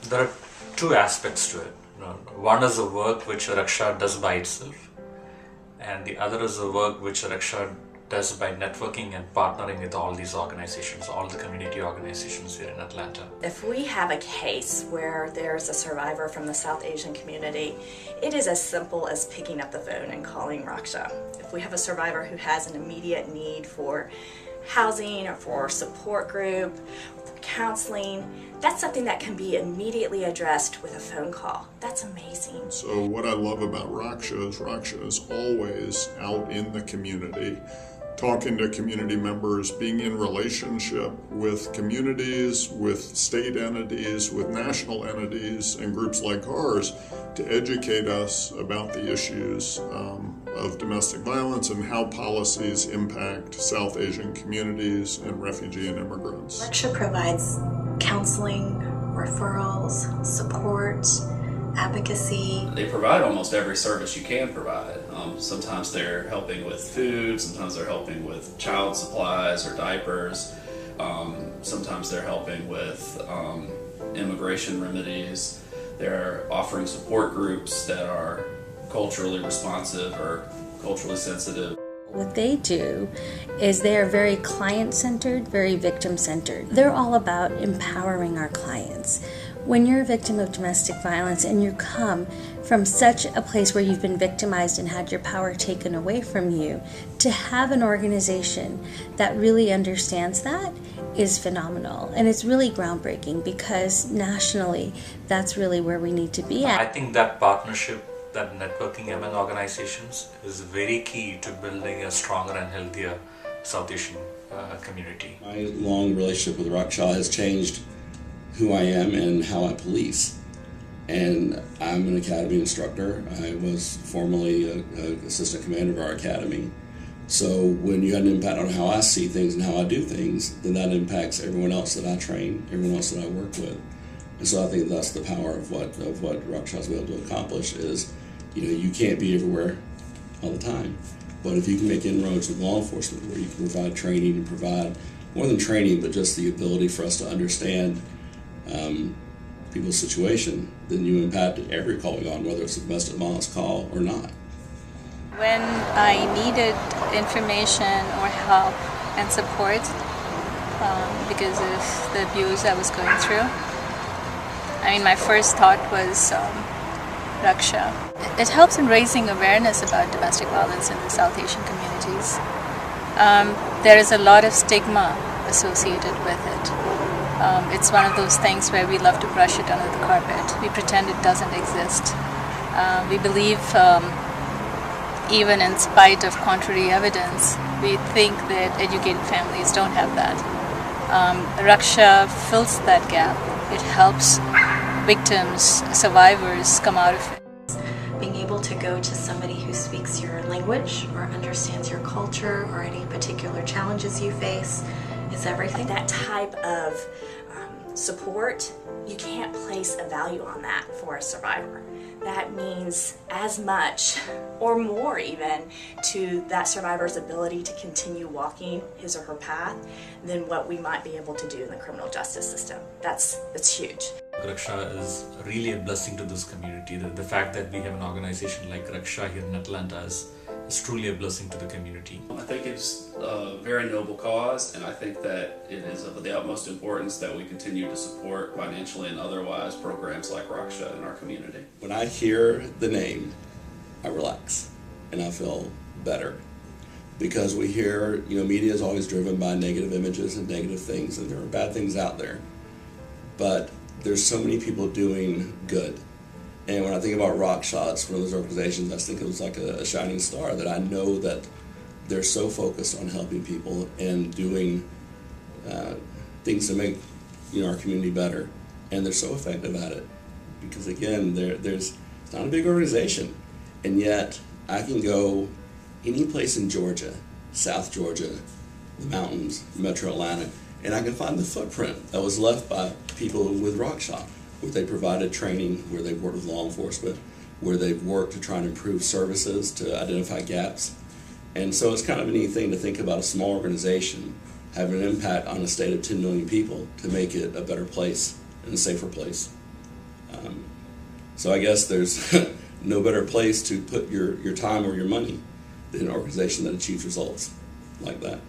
There are two aspects to it. One is the work which Raksha does by itself, and the other is the work which Raksha does by networking and partnering with all these organizations, all the community organizations here in Atlanta. If we have a case where there's a survivor from the South Asian community, it is as simple as picking up the phone and calling Raksha. If we have a survivor who has an immediate need for housing or for support group, for counseling, that's something that can be immediately addressed with a phone call. That's amazing. So what I love about Raksha is always out in the community, talking to community members, being in relationship with communities, with state entities, with national entities, and groups like ours to educate us about the issues of domestic violence and how policies impact South Asian communities and refugee and immigrants. Raksha provides counseling, referrals, support, advocacy. They provide almost every service you can provide. Sometimes they're helping with food, sometimes they're helping with child supplies or diapers, sometimes they're helping with immigration remedies. They're offering support groups that are culturally responsive or culturally sensitive. What they do is they are very client-centered, very victim-centered. They're all about empowering our clients. When you're a victim of domestic violence and you come from such a place where you've been victimized and had your power taken away from you, to have an organization that really understands that is phenomenal. And it's really groundbreaking because nationally, that's really where we need to be at. I think that partnership, that networking among organizations is very key to building a stronger and healthier South Asian community. My long relationship with Raksha has changed who I am and how I police. And I'm an academy instructor. I was formerly an assistant commander of our academy. So when you have an impact on how I see things and how I do things, then that impacts everyone else that I train, everyone else that I work with. And so I think that's the power of what Raksha's been able to accomplish is, you can't be everywhere all the time. But if you can make inroads with law enforcement where you can provide training and provide more than training, but just the ability for us to understand people's situation, then you impact every call we go on, whether it's a domestic violence call or not. When I needed information or help and support because of the abuse I was going through, my first thought was Raksha. It helps in raising awareness about domestic violence in the South Asian communities. There is a lot of stigma associated with it. It's one of those things where we love to brush it under the carpet. We pretend it doesn't exist. We believe, even in spite of contrary evidence, we think that educated families don't have that. Raksha fills that gap. It helps victims, survivors come out of it. Being able to go to somebody who speaks your language or understands your culture or any particular challenges you face is everything. That type of support, you can't place a value on that for a survivor. That means as much or more even to that survivor's ability to continue walking his or her path than what we might be able to do in the criminal justice system. That's huge. Raksha is really a blessing to this community. The fact that we have an organization like Raksha here in Atlanta is truly a blessing to the community. I think it's a very noble cause, and I think that it is of the utmost importance that we continue to support financially and otherwise programs like Raksha in our community. When I hear the name, I relax and I feel better. Because we hear, media is always driven by negative images and negative things, and there are bad things out there. But there's so many people doing good. And when I think about Raksha, it's one of those organizations I think it was like a shining star, that I know that they're so focused on helping people and doing things to make our community better. And they're so effective at it. Because again, it's not a big organization. And yet I can go any place in Georgia, South Georgia, the mountains, Metro Atlanta, and I can find the footprint that was left by people with Raksha, where they provided training, where they've worked with law enforcement, where they've worked to try and improve services, to identify gaps. And so it's kind of a neat thing to think about a small organization having an impact on a state of 10 million people to make it a better place and a safer place. So I guess there's no better place to put your time or your money than an organization that achieves results like that.